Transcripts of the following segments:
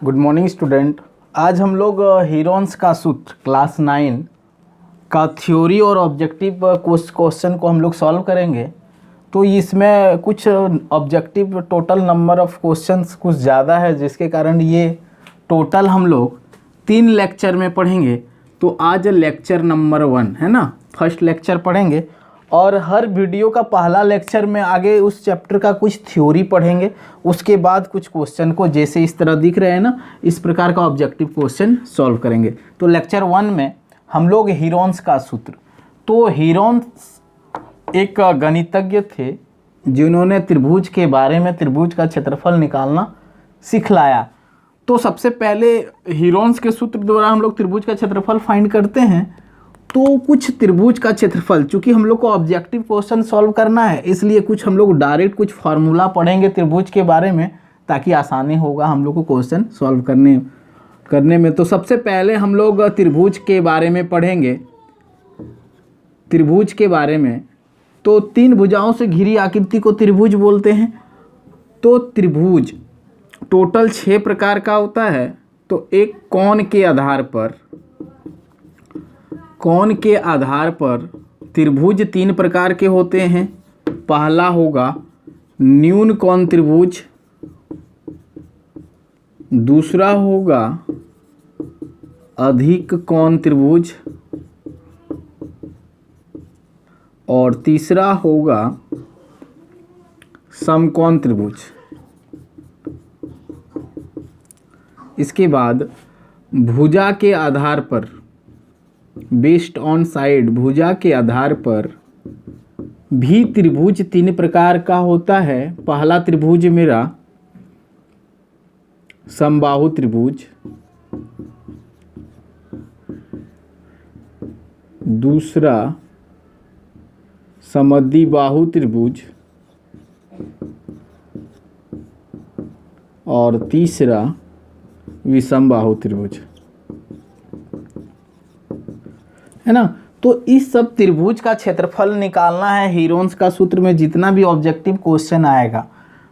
Good morning student. आज हम लोग हीरोन्स का सूत्र क्लास 9 का थ्योरी और ऑब्जेक्टिव क्वेश्चन को हम लोग सॉल्व करेंगे। तो इसमें कुछ objective total number of questions कुछ ज़्यादा है, जिसके कारण ये टोटल हम लोग 3 लेक्चर में पढ़ेंगे। तो आज लेक्चर नंबर 1 है ना, फर्स्ट लेक्चर पढ़ेंगे और हर वीडियो का पहला लेक्चर में आगे उस चैप्टर का कुछ थ्योरी पढ़ेंगे, उसके बाद कुछ क्वेश्चन को जैसे इस तरह दिख रहे हैं ना, इस प्रकार का ऑब्जेक्टिव क्वेश्चन सॉल्व करेंगे। तो लेक्चर 1 में हम लोग हीरोन्स का सूत्र। तो हीरोन्स एक गणितज्ञ थे जिन्होंने त्रिभुज के बारे में, त्रिभुज का क्षेत्रफल निकालना सिखलाया। तो सबसे पहले हीरोन्स के सूत्र द्वारा हम लोग त्रिभुज का क्षेत्रफल फाइंड करते हैं। तो कुछ त्रिभुज का क्षेत्रफल, चूंकि हम लोग को ऑब्जेक्टिव क्वेश्चन सॉल्व करना है, इसलिए कुछ हम लोग डायरेक्ट कुछ फार्मूला पढ़ेंगे त्रिभुज के बारे में, ताकि आसानी होगा हम लोग को क्वेश्चन सॉल्व करने में। तो सबसे पहले हम लोग त्रिभुज के बारे में पढ़ेंगे। त्रिभुज के बारे में तो 3 भुजाओं से घिरी आकृति को त्रिभुज बोलते हैं। तो त्रिभुज टोटल 6 प्रकार का होता है। तो एक कोण के आधार पर त्रिभुज 3 प्रकार के होते हैं। पहला होगा न्यून कोण त्रिभुज, दूसरा होगा अधिक कोण त्रिभुज और तीसरा होगा समकोण त्रिभुज। इसके बाद भुजा के आधार पर, बेस्ड ऑन साइड, भुजा के आधार पर भी त्रिभुज 3 प्रकार का होता है। पहला त्रिभुज मेरा समबाहु त्रिभुज, दूसरा समद्विबाहु त्रिभुज और तीसरा विषमबाहु त्रिभुज, है ना। तो इस सब त्रिभुज का क्षेत्रफल निकालना है। हीरोन्स का सूत्र में जितना भी ऑब्जेक्टिव क्वेश्चन आएगा,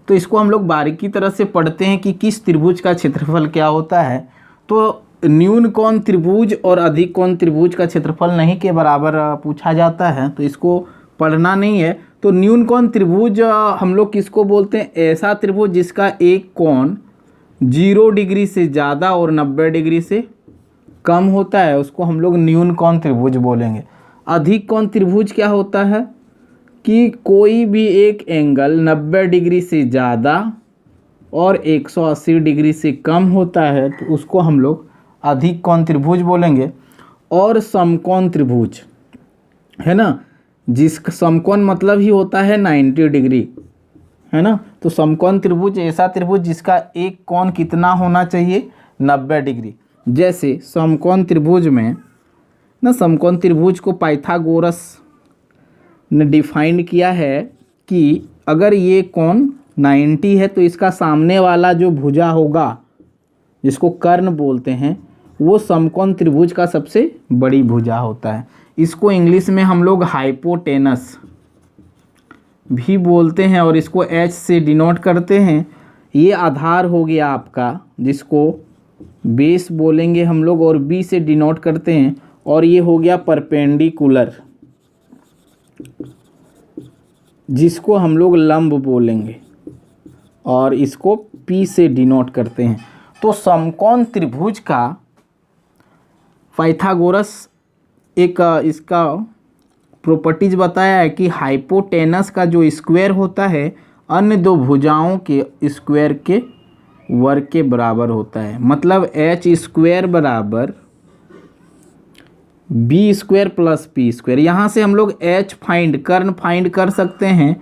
तो इसको हम लोग बारीकी तरह से पढ़ते हैं कि किस त्रिभुज का क्षेत्रफल क्या होता है। तो न्यून कोण त्रिभुज और अधिक कोण त्रिभुज का क्षेत्रफल नहीं के बराबर पूछा जाता है, तो इसको पढ़ना नहीं है। तो न्यून कोण त्रिभुज हम लोग किसको बोलते हैं? ऐसा त्रिभुज जिसका एक कोण 0 डिग्री से ज़्यादा और 90 डिग्री से कम होता है, उसको हम लोग न्यून कोण त्रिभुज बोलेंगे। अधिक कोण त्रिभुज क्या होता है कि कोई भी एक एंगल 90 डिग्री से ज़्यादा और 180 डिग्री से कम होता है, तो उसको हम लोग अधिक कोण त्रिभुज बोलेंगे। और समकोण त्रिभुज, है ना, जिसका समकोण मतलब ही होता है 90 डिग्री, है ना। तो समकोण त्रिभुज ऐसा त्रिभुज जिसका एक कोण कितना होना चाहिए? 90 डिग्री। जैसे समकोण त्रिभुज में ना, समकोण त्रिभुज को पाइथागोरस ने डिफाइन किया है कि अगर ये कोण 90 है तो इसका सामने वाला जो भुजा होगा, जिसको कर्ण बोलते हैं, वो समकोण त्रिभुज का सबसे बड़ी भुजा होता है। इसको इंग्लिश में हम लोग हाइपोटेनस भी बोलते हैं और इसको H से डिनोट करते हैं। ये आधार हो गया आपका, जिसको बेस बोलेंगे हम लोग, और B से डिनोट करते हैं। और ये हो गया परपेंडिकुलर, जिसको हम लोग लंब बोलेंगे, और इसको P से डिनोट करते हैं। तो समकोण त्रिभुज का पाइथागोरस एक इसका प्रॉपर्टीज बताया है कि हाइपोटेनस का जो स्क्वायर होता है अन्य 2 भुजाओं के स्क्वायर के वर्ग के बराबर होता है। मतलब H स्क्वायर बराबर B square plus P square. यहाँ से हम लोग H कर्ण फाइंड कर सकते हैं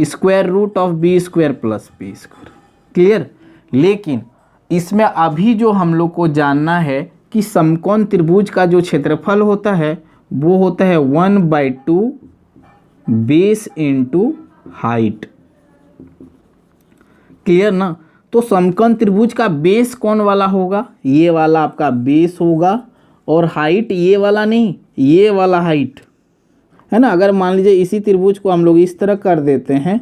square root of B square plus P square. Clear? लेकिन इसमें अभी जो हम लोग को जानना है कि समकोण त्रिभुज का जो क्षेत्रफल होता है वो होता है 1/2 बेस इंटू हाइट। क्लियर ना? तो समकोण त्रिभुज का बेस कौन वाला होगा? ये वाला आपका बेस होगा, और हाइट ये वाला नहीं, ये वाला हाइट, है ना। अगर मान लीजिए इसी त्रिभुज को हम लोग इस तरह कर देते हैं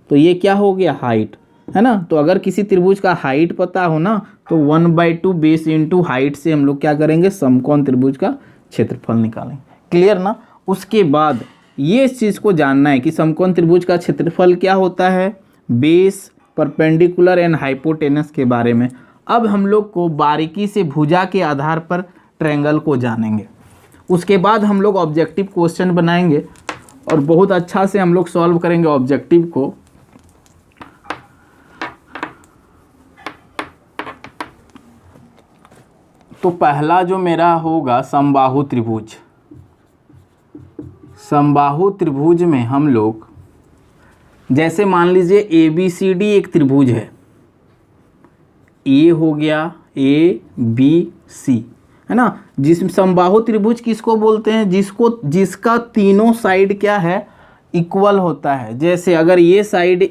तो ये क्या हो गया? हाइट। है ना। तो अगर किसी त्रिभुज का हाइट पता हो ना तो 1/2 बेस इंटू हाइट से हम लोग क्या करेंगे, समकोण त्रिभुज का क्षेत्रफल निकालेंगे। क्लियर ना। उसके बाद ये इस चीज़ को जानना है कि समकोण त्रिभुज का क्षेत्रफल क्या होता है, बेस, परपेंडिकुलर एंड हाइपोटेनस के बारे में। अब हम लोग को बारीकी से भुजा के आधार पर ट्रायंगल को जानेंगे। उसके बाद हम लोग ऑब्जेक्टिव क्वेश्चन बनाएंगे और बहुत अच्छा से हम लोग सॉल्व करेंगे ऑब्जेक्टिव को। तो पहला जो मेरा होगा समबाहु त्रिभुज। समबाहु त्रिभुज में हम लोग जैसे मान लीजिए ABCD एक त्रिभुज है, ए हो गया ABC, है ना। जिस समबाहु त्रिभुज किसको बोलते हैं, जिसका तीनों साइड क्या है, इक्वल होता है। जैसे अगर ये साइड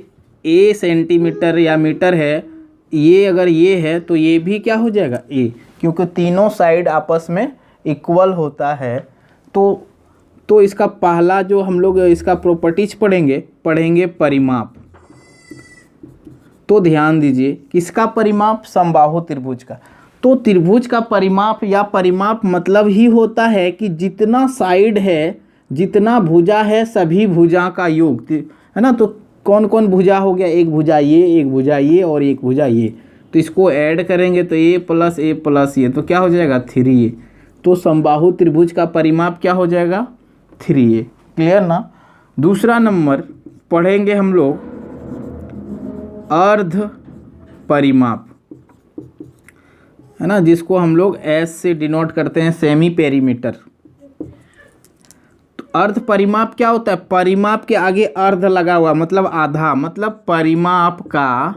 A सेंटीमीटर या मीटर है, ये अगर ये है तो ये भी क्या हो जाएगा A, क्योंकि तीनों साइड आपस में इक्वल होता है। तो इसका पहला जो हम लोग इसका प्रॉपर्टीज पढ़ेंगे परिमाप। तो ध्यान दीजिए किसका परिमाप, समबाहु त्रिभुज का। तो त्रिभुज का परिमाप या परिमाप मतलब ही होता है कि जितना साइड है, जितना भुजा है, सभी भुजा का योग, है ना। तो कौन कौन भुजा हो गया, एक भुजा ये, एक भुजा ये और एक भुजा ये। तो इसको ऐड करेंगे तो A + A + ये तो क्या हो जाएगा 3A। तो समबाहु त्रिभुज का परिमाप क्या हो जाएगा 3A। क्लियर ना। दूसरा नंबर पढ़ेंगे हम लोग अर्ध परिमाप, है ना, जिसको हम लोग S से डिनोट करते हैं, सेमी पेरीमीटर। तो अर्ध परिमाप क्या होता है, परिमाप के आगे अर्ध लगा हुआ मतलब आधा, मतलब परिमाप का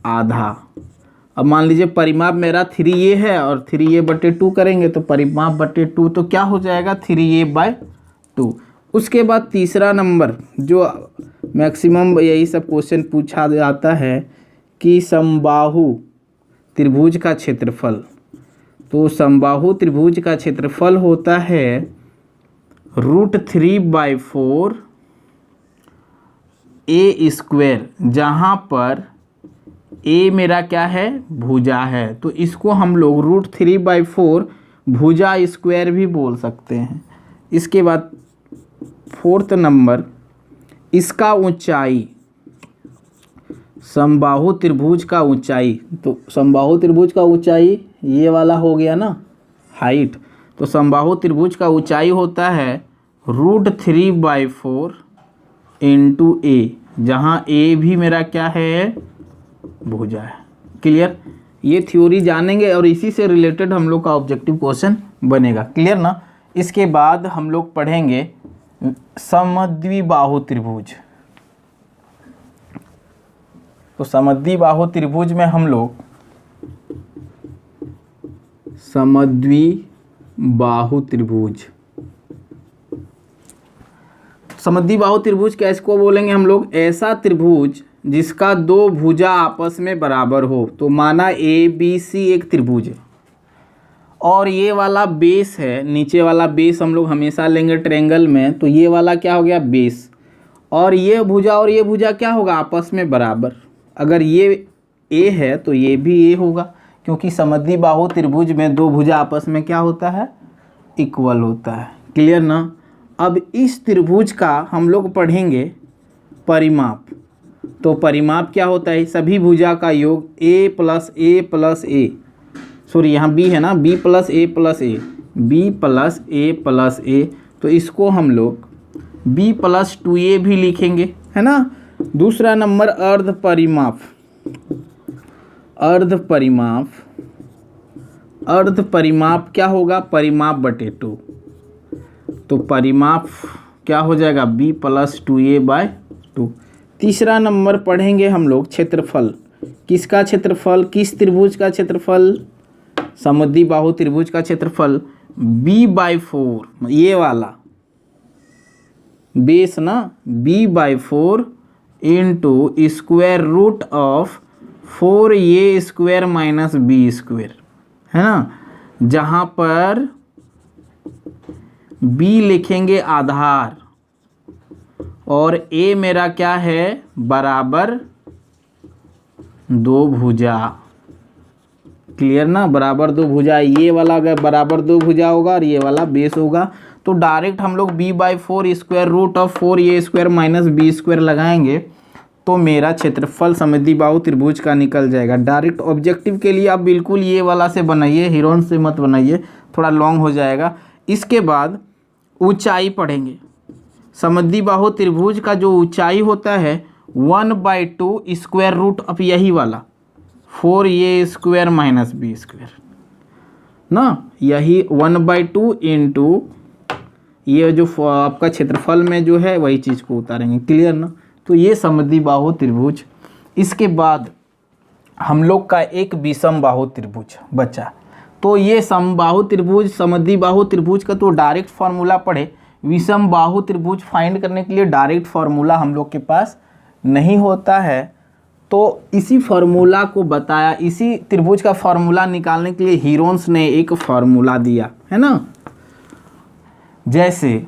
आधा। अब मान लीजिए परिमाप मेरा 3A है और 3A/2 करेंगे तो परिमाप बटे 2 तो क्या हो जाएगा 3A/2। उसके बाद तीसरा नंबर जो मैक्सिमम यही सब क्वेश्चन पूछा जाता है कि समबाहु त्रिभुज का क्षेत्रफल। तो समबाहु त्रिभुज का क्षेत्रफल होता है √3/4 A², जहाँ पर A मेरा क्या है, भुजा है। तो इसको हम लोग √3/4 भुजा स्क्वायर भी बोल सकते हैं। इसके बाद फोर्थ नंबर इसका ऊंचाई, समबाहु त्रिभुज का ऊंचाई। तो समबाहु त्रिभुज का ऊंचाई ये वाला हो गया ना, हाइट। तो समबाहु त्रिभुज का ऊंचाई होता है √3/4 × A, जहाँ A भी मेरा क्या है, भुजा है। क्लियर। ये थ्योरी जानेंगे और इसी से रिलेटेड हम लोग का ऑब्जेक्टिव क्वेश्चन बनेगा। क्लियर ना। इसके बाद हम लोग पढ़ेंगे समद्विबाहु त्रिभुज। तो समद्विबाहु त्रिभुज में हम लोग समद्विबाहु त्रिभुज, समद्विबाहु त्रिभुज कैसे को बोलेंगे हम लोग, ऐसा त्रिभुज जिसका दो भुजा आपस में बराबर हो। तो माना ABC एक त्रिभुज है और ये वाला बेस है, नीचे वाला बेस हम लोग हमेशा लेंगे ट्रायंगल में। तो ये वाला क्या हो गया बेस, और ये भुजा और ये भुजा क्या होगा आपस में बराबर। अगर ये A है तो ये भी A होगा, क्योंकि समद्विबाहु त्रिभुज में दो भुजा आपस में क्या होता है, इक्वल होता है। क्लियर ना। अब इस त्रिभुज का हम लोग पढ़ेंगे परिमाप। तो परिमाप क्या होता है, सभी भुजा का योग A + A + A, सॉरी यहाँ B है ना, B + A + A, B + A + A। तो इसको हम लोग B + 2A भी लिखेंगे, है ना। दूसरा नंबर अर्ध परिमाप। अर्ध परिमाप, अर्ध परिमाप क्या होगा, परिमाप बटे 2। तो परिमाप क्या हो जाएगा B + 2A/2। तीसरा नंबर पढ़ेंगे हम लोग क्षेत्रफल। किसका क्षेत्रफल, किस त्रिभुज का क्षेत्रफल, समद्विबाहु त्रिभुज का क्षेत्रफल B/4, ये वाला बेस ना, B/4 × square root of 4A² - B², है ना। जहाँ पर B लिखेंगे आधार और A मेरा क्या है, बराबर दो भुजा, क्लियर ना, बराबर दो भुजा, ये वाला अगर बराबर दो भुजा होगा और ये वाला बेस होगा, तो डायरेक्ट हम लोग b/4 square root of 4a square minus B square लगाएंगे तो मेरा क्षेत्रफल समद्विबाहु त्रिभुज का निकल जाएगा। डायरेक्ट ऑब्जेक्टिव के लिए आप बिल्कुल ये वाला से बनाइए, हीरोन से मत बनाइए, थोड़ा लॉन्ग हो जाएगा। इसके बाद ऊंचाई पढ़ेंगे। समद्विबाहु त्रिभुज का जो ऊंचाई होता है 1/2 स्क्वायर रूट ऑफ यही वाला 4a square minus B square ना, यही 1/2 इंटू ये जो आपका क्षेत्रफल में जो है वही चीज़ को उतारेंगे, क्लियर ना। तो ये समद्विबाहु त्रिभुज। इसके बाद हम लोग का एक विषमबाहु त्रिभुज बचा। तो ये समबाहु त्रिभुज, समद्विबाहु त्रिभुज का तो डायरेक्ट फार्मूला पढ़े। विषमबाहु त्रिभुज फाइंड करने के लिए डायरेक्ट फार्मूला हम लोग के पास नहीं होता है, तो इसी फार्मूला को बताया, इसी त्रिभुज का फार्मूला निकालने के लिए हीरोन्स ने एक फार्मूला दिया है ना। जैसे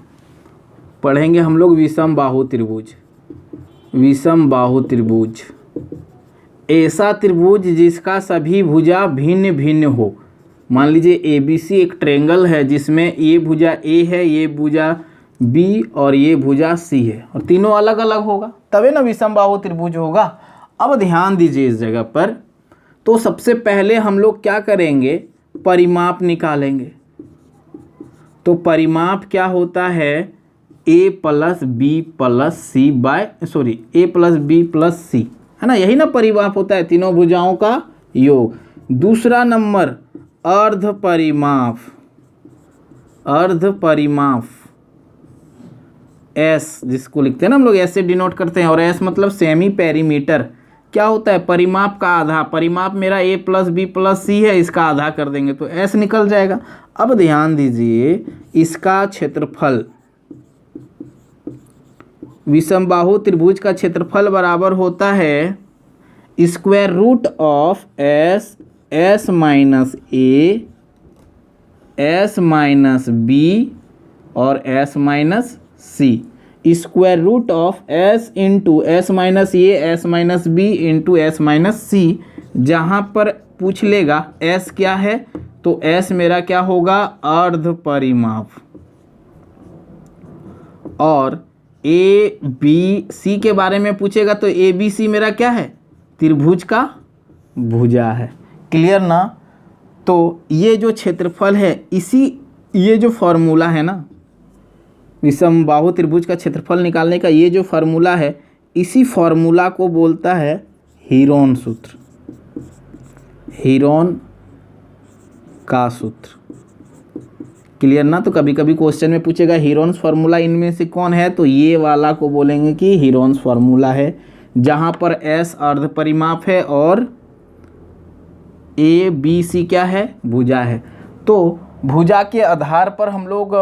पढ़ेंगे हम लोग विषमबाहु त्रिभुज। विषमबाहु त्रिभुज ऐसा त्रिभुज जिसका सभी भुजा भिन्न भिन्न हो। मान लीजिए ABC एक ट्रेंगल है जिसमें ये भुजा A है, ये भुजा B और ये भुजा C है और तीनों अलग अलग होगा, तभी ना विषमबाहु त्रिभुज होगा। अब ध्यान दीजिए इस जगह पर। तो सबसे पहले हम लोग क्या करेंगे, परिमाप निकालेंगे। तो परिमाप क्या होता है, A + B + C A + B + C है ना, यही ना परिमाप होता है, तीनों भुजाओं का योग। दूसरा नंबर अर्ध परिमाप। अर्ध परिमाप S जिसको लिखते हैं ना हम लोग, ऐसे डिनोट करते हैं, और S मतलब सेमी पेरीमीटर। क्या होता है, परिमाप का आधा। परिमाप मेरा A + B + C है, इसका आधा कर देंगे तो S निकल जाएगा। अब ध्यान दीजिए, इसका क्षेत्रफल, विषमबाहु त्रिभुज का क्षेत्रफल बराबर होता है square root of S - A S - B और S - C। Square root of S into S - A S - B into S - C। जहाँ पर पूछ लेगा S क्या है, तो S मेरा क्या होगा, अर्ध परिमाप। और ABC के बारे में पूछेगा तो ABC मेरा क्या है, त्रिभुज का भुजा है, क्लियर ना। तो ये जो क्षेत्रफल है, इसी ये जो फॉर्मूला है ना, विषमबाहु त्रिभुज का क्षेत्रफल निकालने का ये जो फार्मूला है, इसी फार्मूला को बोलता है हीरोन सूत्र। हीरोन का सूत्र, क्लियर ना। तो कभी कभी क्वेश्चन में पूछेगा हीरोन्स फार्मूला इनमें से कौन है, तो ये वाला को बोलेंगे कि हीरोन्स फार्मूला है, जहाँ पर S अर्ध परिमाप है और ABC क्या है, भुजा है। तो भुजा के आधार पर हम लोग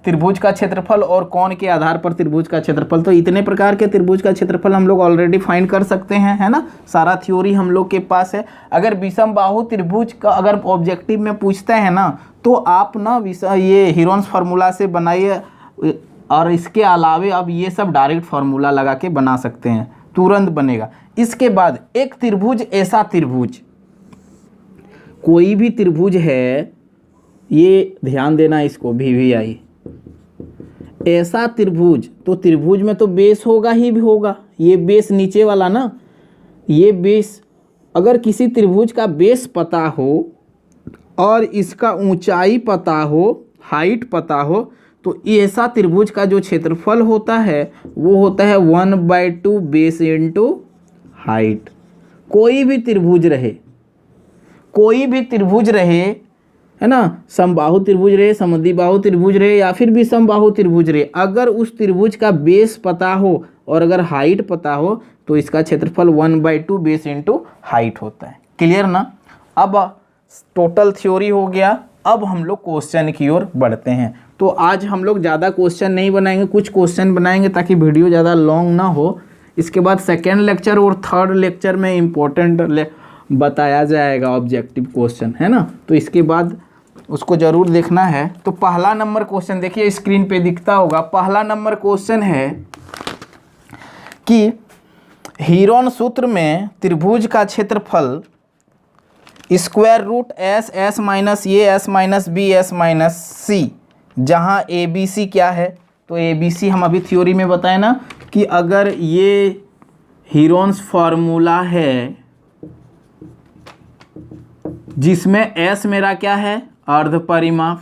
त्रिभुज का क्षेत्रफल और कोण के आधार पर त्रिभुज का क्षेत्रफल, तो इतने प्रकार के त्रिभुज का क्षेत्रफल हम लोग ऑलरेडी फाइंड कर सकते हैं, है ना। सारा थ्योरी हम लोग के पास है। अगर विषमबाहु त्रिभुज का अगर ऑब्जेक्टिव में पूछते हैं ना, तो आप ना ये हीरोन्स फार्मूला से बनाइए, और इसके अलावे आप ये सब डायरेक्ट फार्मूला लगा के बना सकते हैं, तुरंत बनेगा। इसके बाद एक त्रिभुज, ऐसा त्रिभुज, कोई भी त्रिभुज है, ये ध्यान देना इसको, VVI ऐसा त्रिभुज, तो त्रिभुज में तो बेस होगा ही भी होगा, ये बेस नीचे वाला ना, ये बेस, अगर किसी त्रिभुज का बेस पता हो और इसका ऊंचाई पता हो, हाइट पता हो, तो ऐसा त्रिभुज का जो क्षेत्रफल होता है वो होता है 1/2 बेस इंटू हाइट। कोई भी त्रिभुज रहे, कोई भी त्रिभुज रहे, है ना, समबाहु त्रिभुज रहे, समद्विबाहु त्रिभुज रहे या फिर विषमबाहु त्रिभुज रहे, अगर उस त्रिभुज का बेस पता हो और अगर हाइट पता हो तो इसका क्षेत्रफल 1/2 बेस इंटू हाइट होता है, क्लियर ना। अब टोटल थ्योरी हो गया। अब हम लोग क्वेश्चन की ओर बढ़ते हैं। तो आज हम लोग ज़्यादा क्वेश्चन नहीं बनाएंगे, कुछ क्वेश्चन बनाएंगे ताकि वीडियो ज़्यादा लॉन्ग ना हो। इसके बाद सेकेंड लेक्चर और थर्ड लेक्चर में इम्पोर्टेंट बताया जाएगा ऑब्जेक्टिव क्वेश्चन, है ना। तो इसके बाद उसको ज़रूर देखना है। तो पहला नंबर क्वेश्चन देखिए, स्क्रीन पे दिखता होगा। पहला नंबर क्वेश्चन है कि हीरोन सूत्र में त्रिभुज का क्षेत्रफल square root s s minus A S minus b s minus c, जहाँ ए बी सी क्या है, तो ए बी सी हम अभी थ्योरी में बताए ना कि अगर ये हीरोन्स फार्मूला है जिसमें एस मेरा क्या है, अर्ध परिमाप,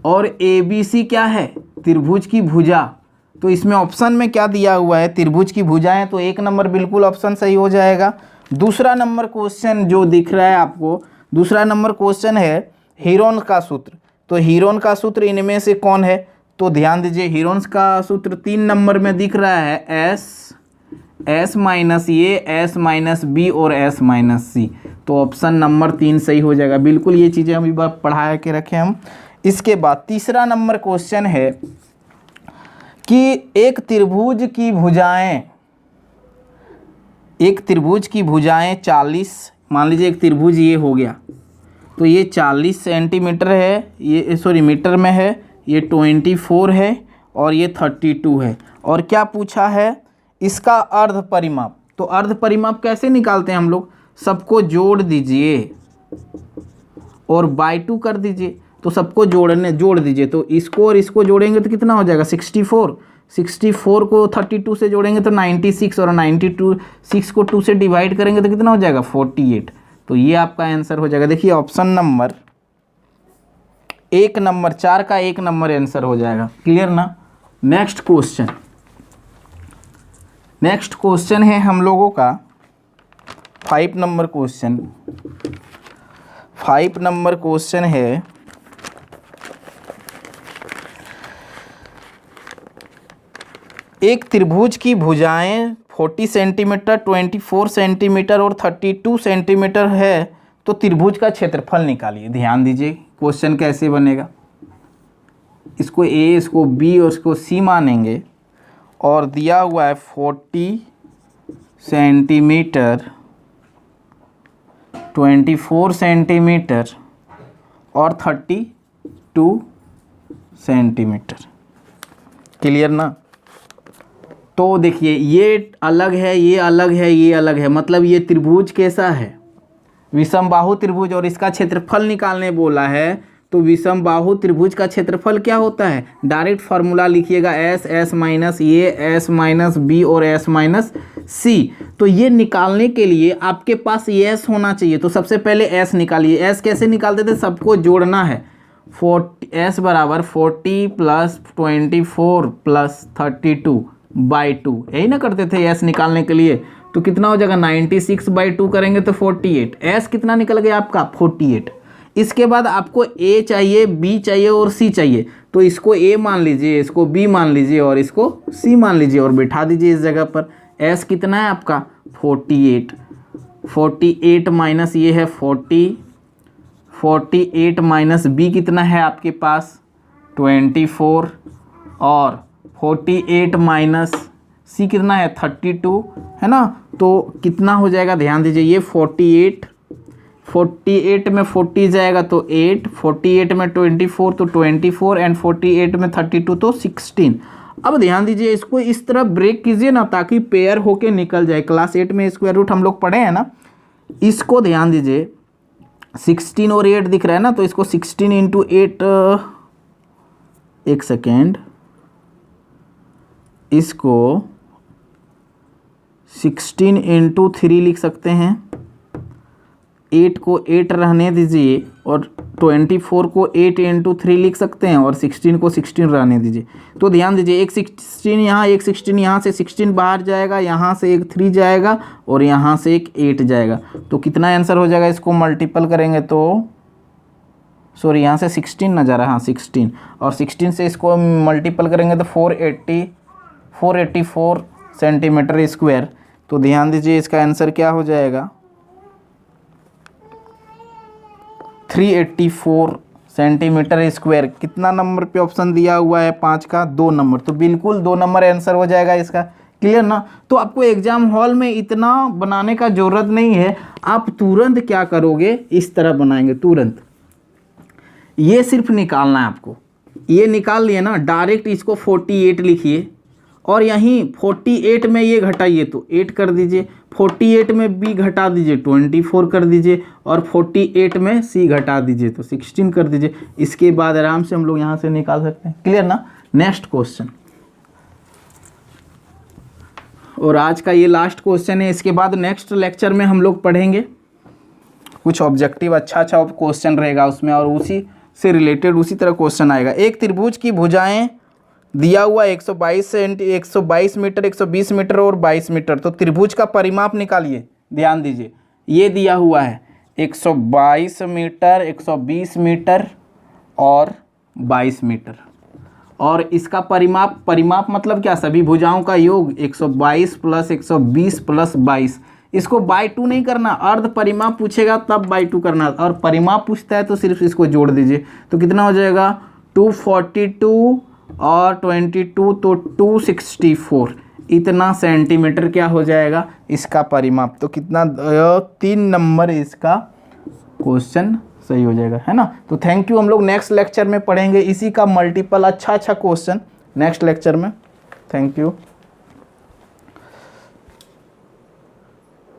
और ए बी सी क्या है, त्रिभुज की भुजा, तो इसमें ऑप्शन में क्या दिया हुआ है, त्रिभुज की भुजाएं, तो एक नंबर बिल्कुल ऑप्शन सही हो जाएगा। दूसरा नंबर क्वेश्चन जो दिख रहा है आपको, दूसरा नंबर क्वेश्चन है हीरोन का सूत्र, तो हीरोन का सूत्र इनमें से कौन है, तो ध्यान दीजिए हीरोन्स का सूत्र 3 नंबर में दिख रहा है, S minus A S minus B और एस माइनस सी, तो ऑप्शन नंबर 3 सही हो जाएगा। बिल्कुल ये चीज़ें अभी बार पढ़ा के रखे हम। इसके बाद तीसरा नंबर क्वेश्चन है कि एक त्रिभुज की भुजाएं 40, मान लीजिए एक त्रिभुज ये हो गया, तो ये 40 सेंटीमीटर है, ये सॉरी मीटर में है, ये 24 है और ये 32 है, और क्या पूछा है, इसका अर्ध परिमाप। तो अर्ध परिमाप कैसे निकालते हैं हम लोग, सबको जोड़ दीजिए और बाय 2 कर दीजिए, तो सबको जोड़ दीजिए, तो इसको और इसको जोड़ेंगे तो कितना हो जाएगा 64 को 32 से जोड़ेंगे तो 96, और 96 को 2 से डिवाइड करेंगे तो कितना हो जाएगा 48, तो ये आपका आंसर हो जाएगा। देखिए ऑप्शन नंबर 4 का 1 नंबर आंसर हो जाएगा। क्लियर ना। नेक्स्ट क्वेश्चन है हम लोगों का 5 नंबर क्वेश्चन। 5 नंबर क्वेश्चन है एक त्रिभुज की भुजाएं 40 सेंटीमीटर, 24 सेंटीमीटर और 32 सेंटीमीटर है, तो त्रिभुज का क्षेत्रफल निकालिए। ध्यान दीजिए क्वेश्चन कैसे बनेगा, इसको ए, इसको बी और इसको सी मानेंगे, और दिया हुआ है 40 सेंटीमीटर, 24 सेंटीमीटर और 32 सेंटीमीटर। क्लियर ना। तो देखिए ये अलग है, ये अलग है, ये अलग है, मतलब ये त्रिभुज कैसा है, विषमबाहु त्रिभुज, और इसका क्षेत्रफल निकालने बोला है, तो विषमबाहु त्रिभुज का क्षेत्रफल क्या होता है, डायरेक्ट फार्मूला लिखिएगा, S minus A S minus B और एस माइनस सी। तो ये निकालने के लिए आपके पास एस होना चाहिए, तो सबसे पहले एस निकालिए। एस कैसे निकालते थे, सबको जोड़ना है, एस बराबर 40 प्लस 24 प्लस 32 बाई 2, यही ना करते थे एस निकालने के लिए, तो कितना हो जाएगा 96 बाई 2 करेंगे तो 48। एस कितना निकल गया आपका 48। इसके बाद आपको ए चाहिए, बी चाहिए और सी चाहिए, तो इसको ए मान लीजिए, इसको बी मान लीजिए और इसको सी मान लीजिए और बिठा दीजिए इस जगह पर। एस कितना है आपका 48 माइनस ये है 48 माइनस बी कितना है आपके पास 24, और 48 माइनस सी कितना है 32 है ना, तो कितना हो जाएगा, ध्यान दीजिए, ये 48 में 40 जाएगा तो 8, 48 में 24 तो 24, एंड 48 में 32 तो 16। अब ध्यान दीजिए इसको इस तरह ब्रेक कीजिए ना, ताकि पेयर होके निकल जाए। क्लास 8 में स्क्वायर रूट हम लोग पढ़े हैं ना, इसको ध्यान दीजिए 16 और 8 दिख रहा है ना, तो इसको 16 इंटू 8, एक सेकेंड, इसको 16 इंटू 3 लिख सकते हैं, 8 को 8 रहने दीजिए, और 24 को 8 इंटू 3 लिख सकते हैं, और 16 को 16 रहने दीजिए। तो ध्यान दीजिए एक 16 यहाँ, एक 16 यहाँ से 16 बाहर जाएगा, यहाँ से एक 3 जाएगा और यहाँ से एक 8 जाएगा, तो कितना आंसर हो जाएगा, इसको मल्टीपल करेंगे तो सॉरी यहाँ से 16 ना जा रहा, हाँ 16, और 16 से इसको मल्टीपल करेंगे तो 484 सेंटीमीटर स्क्वायर। तो ध्यान दीजिए इसका आंसर क्या हो जाएगा 384 सेंटीमीटर स्क्वायर। कितना नंबर पे ऑप्शन दिया हुआ है 5 का 2 नंबर, तो बिल्कुल 2 नंबर आंसर हो जाएगा इसका। क्लियर ना। तो आपको एग्जाम हॉल में इतना बनाने का ज़रूरत नहीं है, आप तुरंत क्या करोगे, इस तरह बनाएंगे तुरंत। ये सिर्फ निकालना है आपको, ये निकाल लिए ना, डायरेक्ट इसको 48 लिखिए और यहीं 48 में ये घटाइए तो 8 कर दीजिए, 48 में बी घटा दीजिए 24 कर दीजिए, और 48 में सी घटा दीजिए तो 16 कर दीजिए। इसके बाद आराम से हम लोग यहाँ से निकाल सकते हैं। क्लियर ना? नेक्स्ट क्वेश्चन, और आज का ये लास्ट क्वेश्चन है। इसके बाद नेक्स्ट लेक्चर में हम लोग पढ़ेंगे कुछ ऑब्जेक्टिव, अच्छा क्वेश्चन रहेगा उसमें, और उसी से रिलेटेड उसी तरह क्वेश्चन आएगा। एक त्रिभुज की भुजाएं दिया हुआ 122 मीटर, 120 मीटर और 22 मीटर। तो त्रिभुज का परिमाप निकालिए। ध्यान दीजिए, ये दिया हुआ है 122 मीटर, 120 मीटर और 22 मीटर, और इसका परिमाप मतलब क्या? सभी भुजाओं का योग 122 प्लस 120 प्लस 22। इसको बाई 2 नहीं करना, अर्ध परिमाप पूछेगा तब बाई 2 करना, और परिमाप पूछता है तो सिर्फ इसको जोड़ दीजिए। तो कितना हो जाएगा? 242 और 22 तो 264, इतना सेंटीमीटर क्या हो जाएगा इसका परिमाप। तो कितना? 3 नंबर इसका क्वेश्चन सही हो जाएगा, है ना। तो थैंक यू। हम लोग नेक्स्ट लेक्चर में पढ़ेंगे इसी का मल्टीपल अच्छा क्वेश्चन नेक्स्ट लेक्चर में। Thank you.